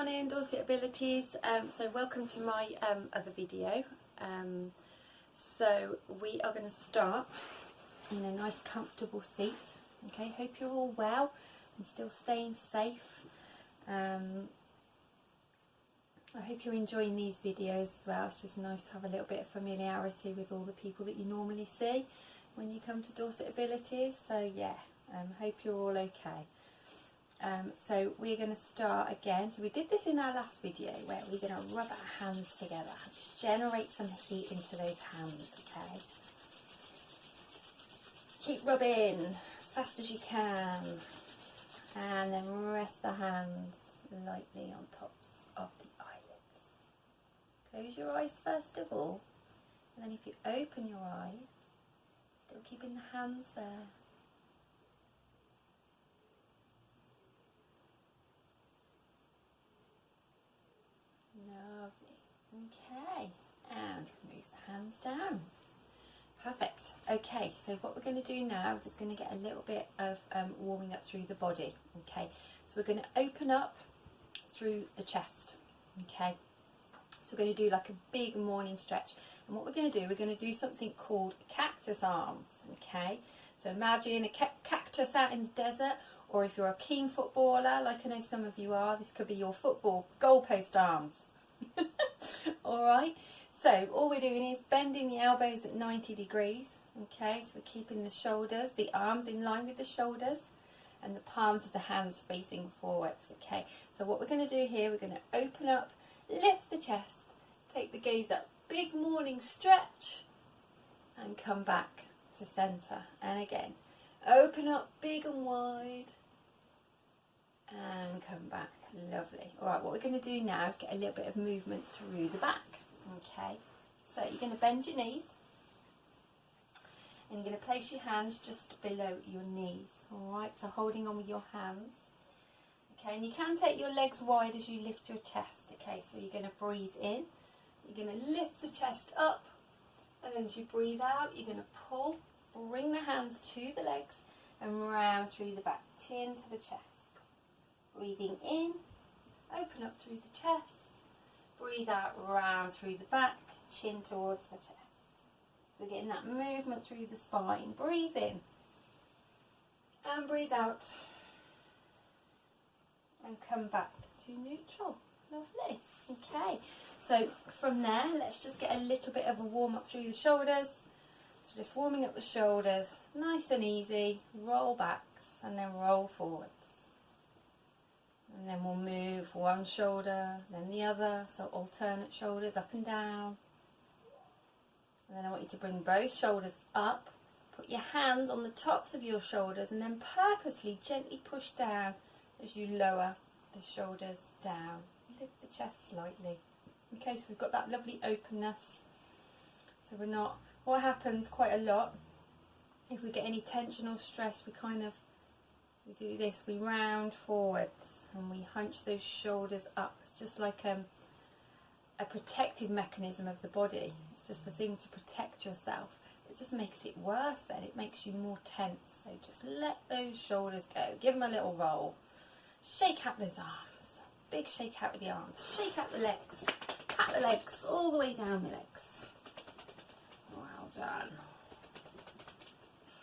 morning, Dorset Abilities. So welcome to my other video. So we are going to start in a nice comfortable seat. Okay, hope you're all well and still staying safe. I hope you're enjoying these videos as well. It's just nice to have a little bit of familiarity with all the people that you normally see when you come to Dorset Abilities. So yeah, hope you're all okay. So we're going to start again. So we did this in our last video where we're going to rub our hands together, just generate some heat into those hands, okay? Keep rubbing as fast as you can, and then rest the hands lightly on tops of the eyelids. Close your eyes first of all, and then if you open your eyes, still keeping the hands there. Lovely. Okay, and remove the hands down. Perfect. Okay, so what we're going to do now, we're just going to get a little bit of warming up through the body. Okay, so we're going to open up through the chest. Okay, so we're going to do like a big morning stretch. And what we're going to do, we're going to do something called cactus arms. Okay, so imagine a cactus out in the desert, or if you're a keen footballer, like I know some of you are, this could be your football goalpost arms. Alright, so all we're doing is bending the elbows at 90 degrees. Okay, so we're keeping the shoulders, the arms in line with the shoulders, and the palms of the hands facing forwards. Okay, so what we're going to do here, we're going to open up, lift the chest, take the gaze up, big morning stretch, and come back to centre. And again, open up big and wide, and come back. Lovely. Alright, what we're going to do now is get a little bit of movement through the back. Okay, so you're going to bend your knees, and you're going to place your hands just below your knees. Alright, so holding on with your hands. Okay, and you can take your legs wide as you lift your chest. Okay, so you're going to breathe in, you're going to lift the chest up, and then as you breathe out, you're going to pull, bring the hands to the legs, and round through the back, chin to the chest. Breathing in, open up through the chest, breathe out, round through the back, chin towards the chest. So getting that movement through the spine. Breathe in and breathe out, and come back to neutral. Lovely. Okay, so from there, let's just get a little bit of a warm up through the shoulders. So just warming up the shoulders, nice and easy. Roll backs and then roll forwards. And then we'll move one shoulder, then the other, so alternate shoulders up and down. And then I want you to bring both shoulders up, put your hands on the tops of your shoulders, and then purposely gently push down as you lower the shoulders down. Lift the chest slightly. Okay, so we've got that lovely openness. So we're not, what happens quite a lot, if we get any tension or stress, we do this, we round forwards and we hunch those shoulders up. It's just like a protective mechanism of the body. It's just a thing to protect yourself. It just makes it worse then. It makes you more tense. So just let those shoulders go. Give them a little roll. Shake out those arms. Big shake out with the arms. Shake out the legs. Pat the legs all the way down the legs. Well done.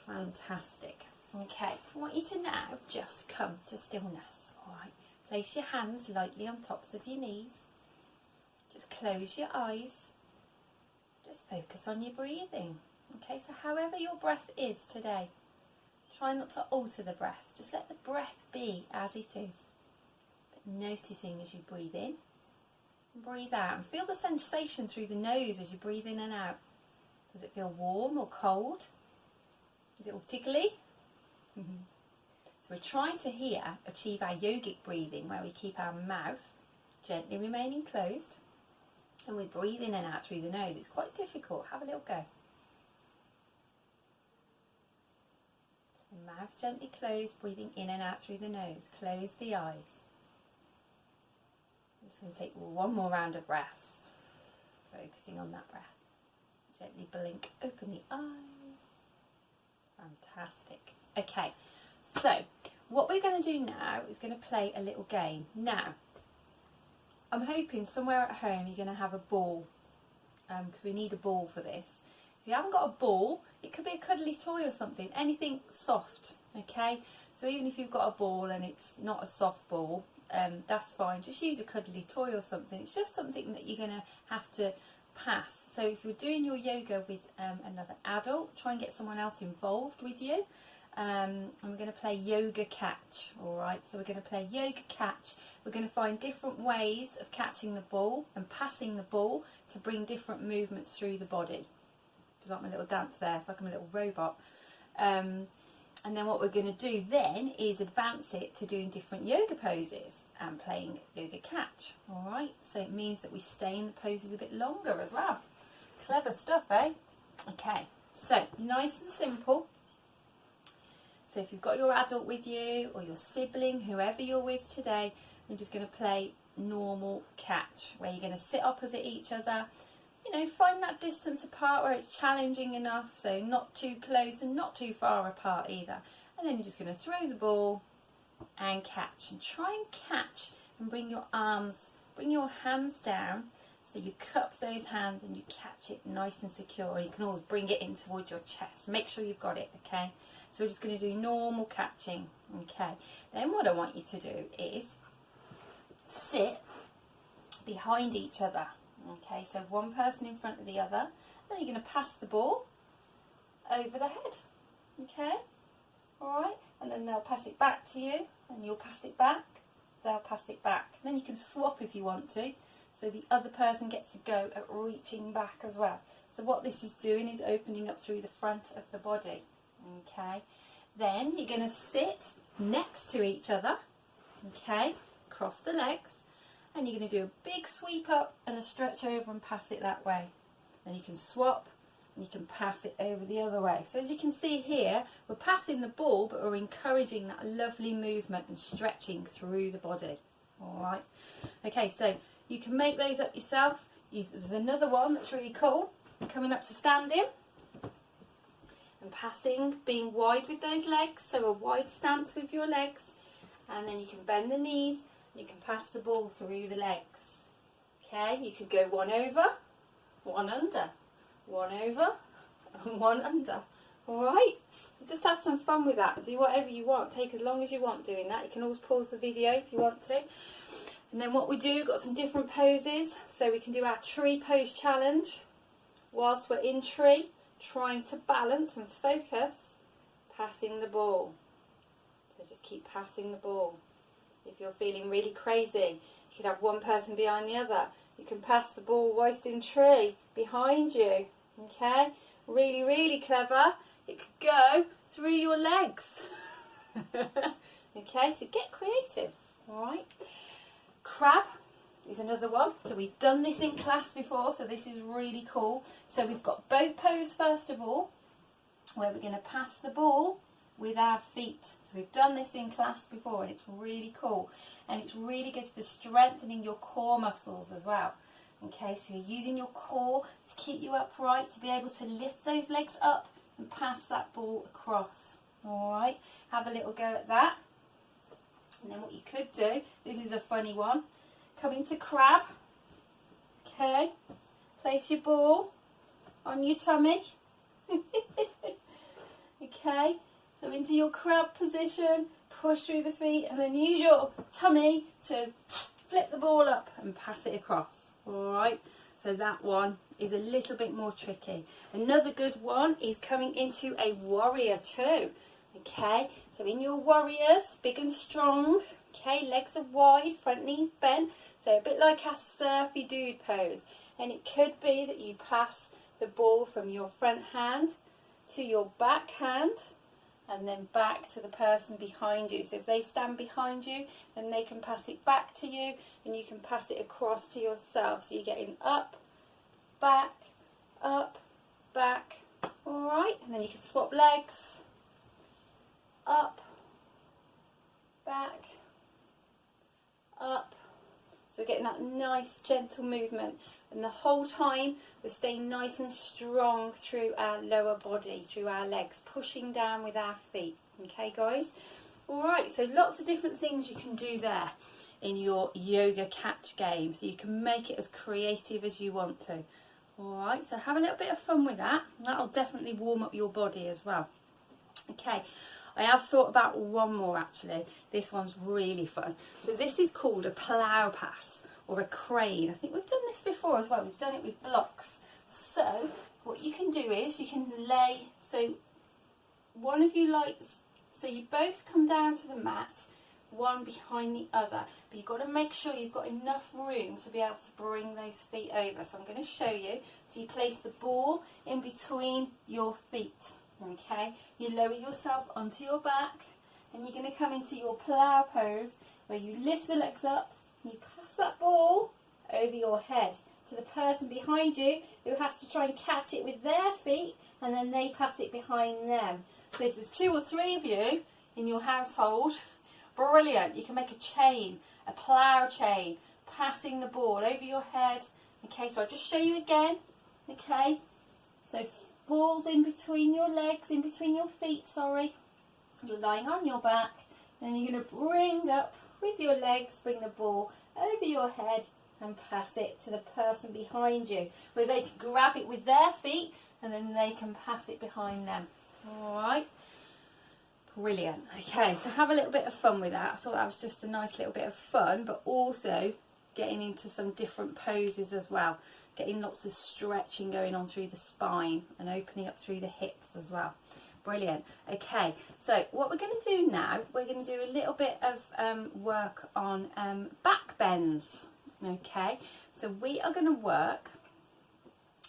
Fantastic. Okay, I want you to now just come to stillness. Alright, place your hands lightly on tops of your knees. Just close your eyes. Just focus on your breathing. Okay, so however your breath is today, try not to alter the breath. Just let the breath be as it is. But noticing as you breathe in and breathe out. And feel the sensation through the nose as you breathe in and out. Does it feel warm or cold? Is it all tickly? So we're trying to here achieve our yogic breathing, where we keep our mouth gently remaining closed and we breathe in and out through the nose. It's quite difficult. Have a little go. The mouth gently closed, breathing in and out through the nose. Close the eyes. I'm just going to take one more round of breath, focusing on that breath. Gently blink, open the eyes. Fantastic. Okay, so what we're going to do now is going to play a little game. Now, I'm hoping somewhere at home you're going to have a ball, because we need a ball for this. If you haven't got a ball, it could be a cuddly toy or something, anything soft, okay? So even if you've got a ball and it's not a soft ball, that's fine. Just use a cuddly toy or something. It's just something that you're going to have to pass. So if you're doing your yoga with another adult, try and get someone else involved with you. And we're going to play yoga catch, alright? So we're going to play yoga catch. We're going to find different ways of catching the ball and passing the ball to bring different movements through the body. Do you like my little dance there? It's like I'm a little robot. And then what we're going to do then is advance it to doing different yoga poses and playing yoga catch, alright? So it means that we stay in the poses a bit longer as well. Clever stuff, eh? Okay, so nice and simple. So if you've got your adult with you or your sibling, whoever you're with today, you're just going to play normal catch, where you're going to sit opposite each other. You know, find that distance apart where it's challenging enough, so not too close and not too far apart either. And then you're just going to throw the ball and catch. And try and catch and bring your arms, bring your hands down, so you cup those hands and you catch it nice and secure. And you can always bring it in towards your chest. Make sure you've got it, okay? So we're just going to do normal catching, okay? Then what I want you to do is sit behind each other, okay? So one person in front of the other. Then you're going to pass the ball over the head, okay? All right? And then they'll pass it back to you, and you'll pass it back. They'll pass it back. And then you can swap if you want to, so the other person gets a go at reaching back as well. So what this is doing is opening up through the front of the body. Okay, then you're going to sit next to each other, okay, cross the legs, and you're going to do a big sweep up and a stretch over and pass it that way. Then you can swap and you can pass it over the other way. So as you can see here, we're passing the ball, but we're encouraging that lovely movement and stretching through the body. Alright, okay, so you can make those up yourself. There's another one that's really cool, coming up to standing. And passing, being wide with those legs, so a wide stance with your legs, and then you can bend the knees, and you can pass the ball through the legs. Okay, you could go one over, one under, one over, and one under. Alright, so just have some fun with that. Do whatever you want, take as long as you want doing that. You can always pause the video if you want to. And then what we do, got some different poses, so we can do our tree pose challenge whilst we're in tree, trying to balance and focus, passing the ball. So just keep passing the ball. If you're feeling really crazy, you could have one person behind the other. You can pass the ball whilst in tree behind you. Okay, really, really clever. It could go through your legs. Okay, so get creative. All right. Crab is another one. So we've done this in class before, so this is really cool. So we've got boat pose first of all, where we're going to pass the ball with our feet. So we've done this in class before, and it's really cool. And it's really good for strengthening your core muscles as well. Okay, so you're using your core to keep you upright, to be able to lift those legs up and pass that ball across. Alright, have a little go at that. And then what you could do, this is a funny one, come into crab, okay, place your ball on your tummy, okay, so into your crab position, push through the feet, and then use your tummy to flip the ball up and pass it across. Alright, so that one is a little bit more tricky. Another good one is coming into a warrior too. Okay, so in your warriors, big and strong, okay, legs are wide, front knees bent, so a bit like our surfy dude pose. And it could be that you pass the ball from your front hand to your back hand, and then back to the person behind you. So if they stand behind you, then they can pass it back to you, and you can pass it across to yourself. So you're getting up, back, alright, and then you can swap legs, up, back, up. So we're getting that nice gentle movement, and the whole time we're staying nice and strong through our lower body, through our legs, pushing down with our feet. Okay guys? Alright, so lots of different things you can do there. in your yoga catch game, so you can make it as creative as you want to. Alright, so have a little bit of fun with that. That'll definitely warm up your body as well. Okay, I have thought about one more actually. This one's really fun. So this is called a plow pass or a crane. I think we've done this before as well. We've done it with blocks. So what you can do is you can lay, so one of you likes, so you both come down to the mat, one behind the other, but you've got to make sure you've got enough room to be able to bring those feet over. So I'm going to show you. So you place the ball in between your feet, okay? You lower yourself onto your back, and you're going to come into your plow pose where you lift the legs up, and you pass that ball over your head to the person behind you, who has to try and catch it with their feet, and then they pass it behind them. So if there's 2 or 3 of you in your household, brilliant, you can make a chain, a plough chain, passing the ball over your head. Okay, so I'll just show you again. Okay, so balls in between your legs, in between your feet, sorry. You're lying on your back, and you're going to bring up with your legs, bring the ball over your head and pass it to the person behind you, where they can grab it with their feet and then they can pass it behind them. Alright, brilliant. Okay, so have a little bit of fun with that. I thought that was just a nice little bit of fun, but also getting into some different poses as well, getting lots of stretching going on through the spine and opening up through the hips as well. Brilliant. Okay, so what we're going to do now, we're going to do a little bit of work on back bends. Okay, so we are going to work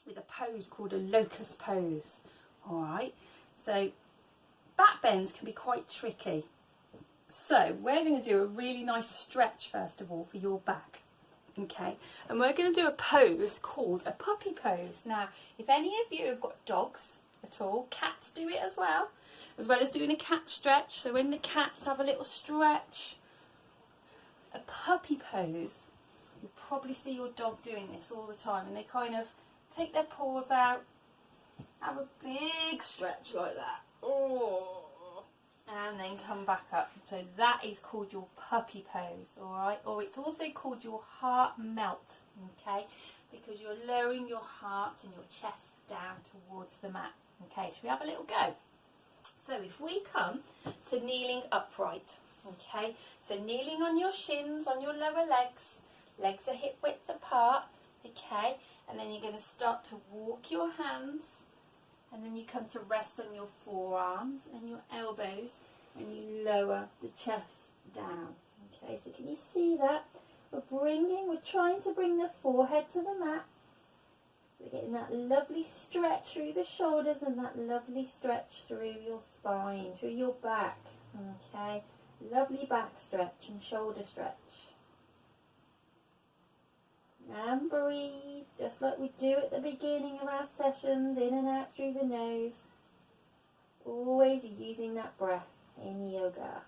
with a pose called a locust pose. Alright, so back bends can be quite tricky. So we're going to do a really nice stretch first of all for your back. Okay, and we're going to do a pose called a puppy pose. Now, if any of you have got dogs at all, cats do it as well as doing a cat stretch. So when the cats have a little stretch, a puppy pose, you'll probably see your dog doing this all the time, and they kind of take their paws out, have a big stretch like that, and then come back up. So that is called your puppy pose, alright? Or it's also called your heart melt, okay? Because you're lowering your heart and your chest down towards the mat. Okay, should we have a little go? So if we come to kneeling upright, okay? So kneeling on your shins, on your lower legs, legs are hip width apart, okay? And then you're going to start to walk your hands, and then you come to rest on your forearms and your elbows, and you lower the chest down. Okay, so can you see that? We're trying to bring the forehead to the mat. So we're getting that lovely stretch through the shoulders and that lovely stretch through your spine, through your back. Okay, lovely back stretch and shoulder stretch. And breathe, just like we do at the beginning of our sessions, in and out through the nose. Always using that breath in yoga.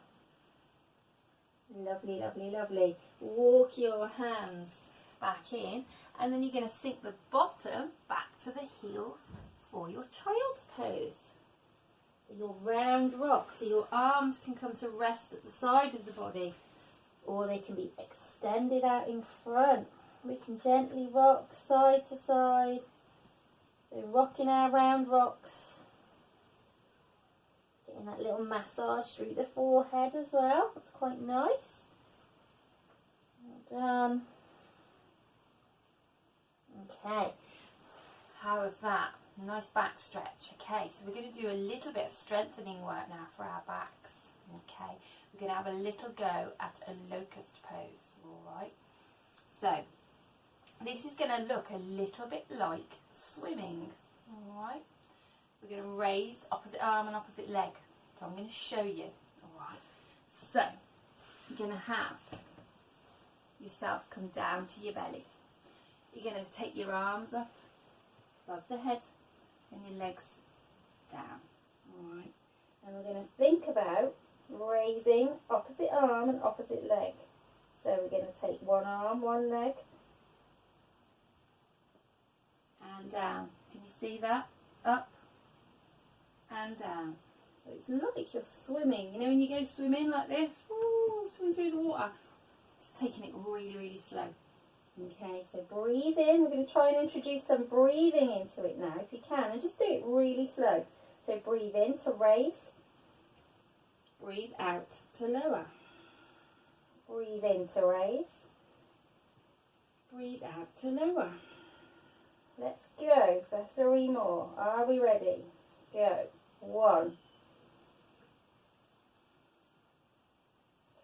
Lovely, lovely, lovely. Walk your hands back in, and then you're going to sink the bottom back to the heels for your child's pose. So your round rock, so your arms can come to rest at the side of the body, or they can be extended out in front. We can gently rock side to side. So rocking our round rocks. Getting that little massage through the forehead as well. That's quite nice. Well done. Okay. How was that? Nice back stretch. Okay, so we're going to do a little bit of strengthening work now for our backs. Okay, we're going to have a little go at a locust pose. Alright. So, this is going to look a little bit like swimming, alright? We're going to raise opposite arm and opposite leg. So I'm going to show you, alright? So, you're going to have yourself come down to your belly. You're going to take your arms up above the head and your legs down, alright? And we're going to think about raising opposite arm and opposite leg. So we're going to take one arm, one leg, and down. Can you see that? Up and down. So it's like you're swimming. You know when you go swimming like this, swim through the water. Just taking it really, really slow. Okay, so breathe in. We're going to try and introduce some breathing into it now, if you can, and just do it really slow. So breathe in to raise. Breathe out to lower. Breathe in to raise. Breathe out to lower. Let's go for 3 more. Are we ready? Go. 1,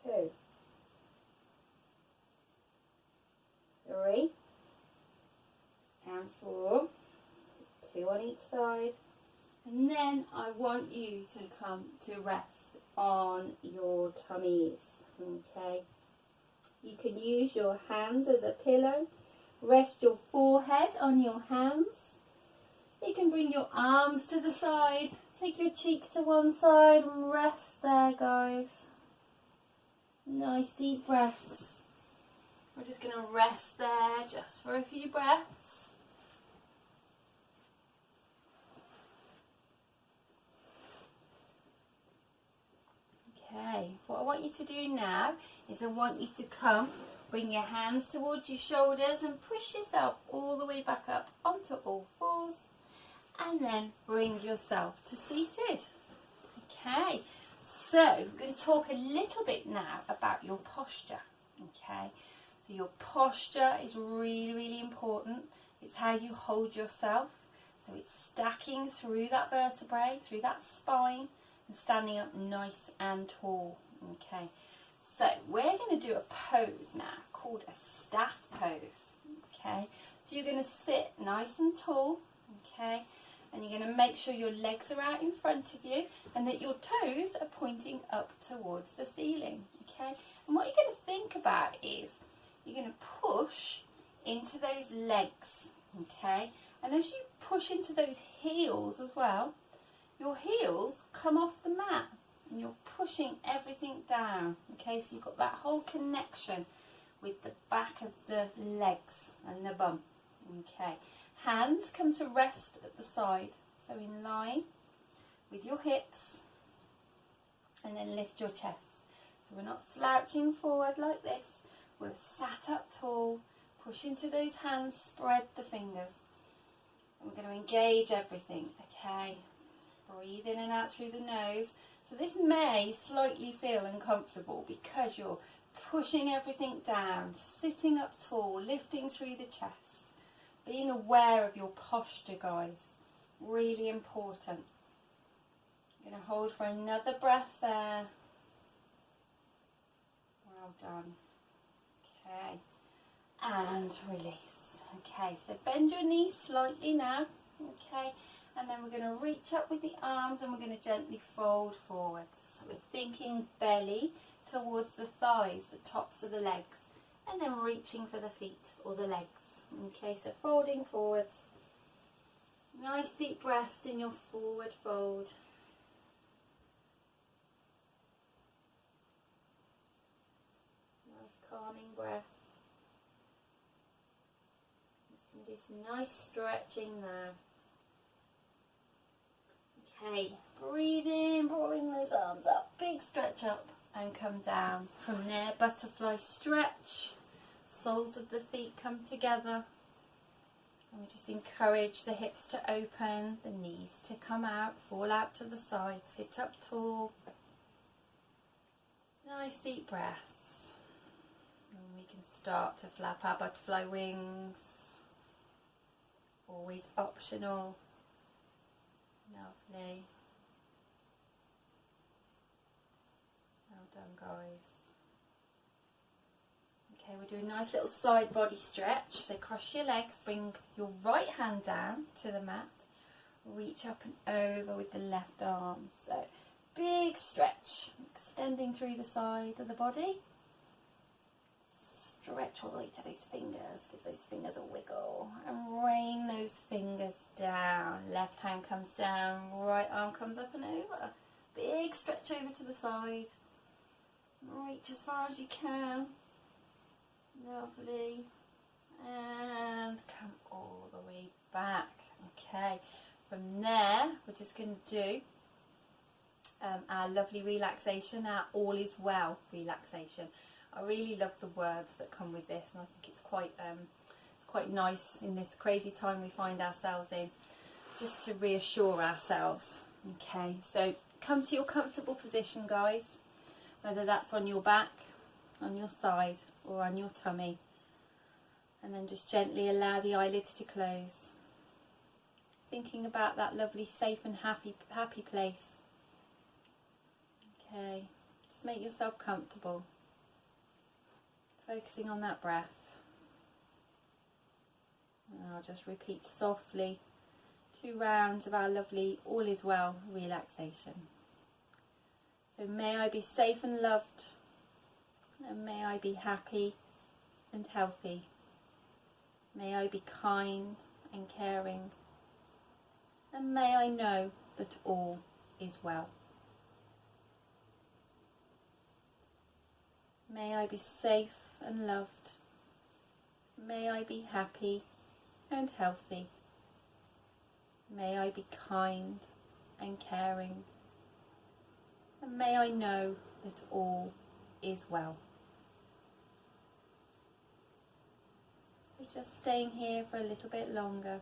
2, 3, and 4. 2 on each side. And then I want you to come to rest on your tummies. Okay. You can use your hands as a pillow. Rest your forehead on your hands. You can bring your arms to the side. Take your cheek to one side and rest there, guys. Nice deep breaths. We're just going to rest there just for a few breaths. Okay, what I want you to do now is I want you to come, bring your hands towards your shoulders and push yourself all the way back up onto all fours, and then bring yourself to seated. Okay, so we're going to talk a little bit now about your posture. Okay, so your posture is really, really important. It's how you hold yourself. So it's stacking through that vertebrae, through that spine, and standing up nice and tall. Okay, so we're going to do a pose now called a staff pose. Okay, so you're going to sit nice and tall. Okay, and you're going to make sure your legs are out in front of you and that your toes are pointing up towards the ceiling. Okay, and what you're going to think about is you're going to push into those legs. Okay, and as you push into those heels as well, your heels come off the mat and you're pushing everything down. Okay, so you've got that whole connection with the back of the legs and the bum. Okay, hands come to rest at the side, so in line with your hips, and then lift your chest. So we're not slouching forward like this, we're sat up tall, push into those hands, spread the fingers, and we're going to engage everything. Okay, breathe in and out through the nose. So this may slightly feel uncomfortable because you're pushing everything down, sitting up tall, lifting through the chest, being aware of your posture, guys. Really important. I'm going to hold for another breath there. Well done. Okay, and release. Okay, so bend your knees slightly now. Okay, and then we're going to reach up with the arms and we're going to gently fold forwards. We're thinking belly towards the thighs, the tops of the legs, and then reaching for the feet or the legs. Okay, so folding forwards. Nice deep breaths in your forward fold. Nice calming breath. Just going to do some nice stretching now. Okay, breathe in, bring those arms up, big stretch up and come down. From there, butterfly stretch, soles of the feet come together. And we just encourage the hips to open, the knees to come out, fall out to the side, sit up tall. Nice deep breaths. And we can start to flap our butterfly wings. Always optional. Lovely. Well done, guys. Okay, we'll do a nice little side body stretch. So cross your legs, bring your right hand down to the mat, reach up and over with the left arm. So big stretch, extending through the side of the body. Stretch all the way to those fingers, give those fingers a wiggle and rain those fingers down. Left hand comes down, right arm comes up and over. Big stretch over to the side. Reach as far as you can. Lovely. And come all the way back. Okay, from there we're just going to do our lovely relaxation, our all is well relaxation. I really love the words that come with this, and I think it's quite nice in this crazy time we find ourselves in, just to reassure ourselves. Okay, so come to your comfortable position, guys, whether that's on your back, on your side, or on your tummy, and then just gently allow the eyelids to close, thinking about that lovely, safe and happy place. Okay, just make yourself comfortable, focusing on that breath. And I'll just repeat softly 2 rounds of our lovely all is well relaxation. So may I be safe and loved, and may I be happy and healthy. May I be kind and caring, and may I know that all is well. May I be safe and loved. May I be happy and healthy. May I be kind and caring, and may I know that all is well. So just staying here for a little bit longer,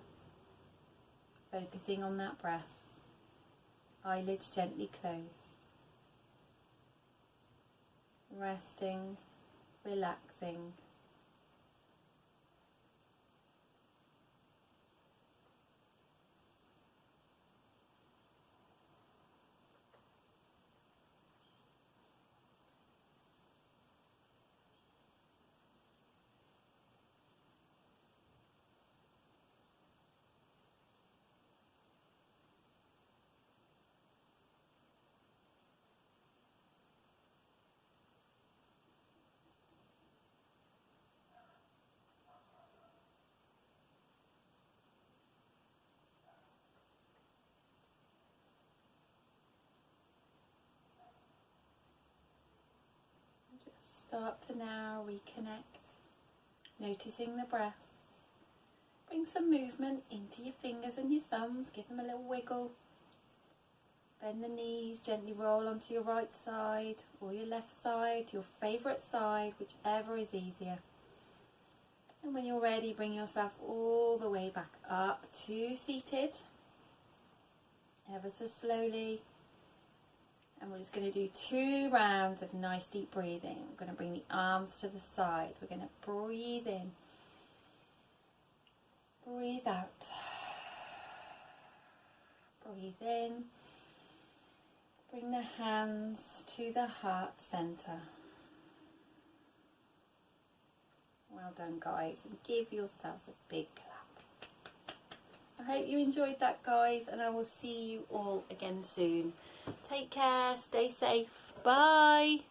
focusing on that breath, eyelids gently closed, resting, relaxing. Start to now reconnect, noticing the breath. Bring some movement into your fingers and your thumbs, give them a little wiggle. Bend the knees, gently roll onto your right side or your left side, your favourite side, whichever is easier. And when you're ready, bring yourself all the way back up to seated, ever so slowly. And we're just going to do 2 rounds of nice deep breathing. We're going to bring the arms to the side. We're going to breathe in, breathe out, breathe in. Bring the hands to the heart center. Well done, guys, and give yourselves a big clap. I hope you enjoyed that, guys, and I will see you all again soon. Take care, stay safe, bye.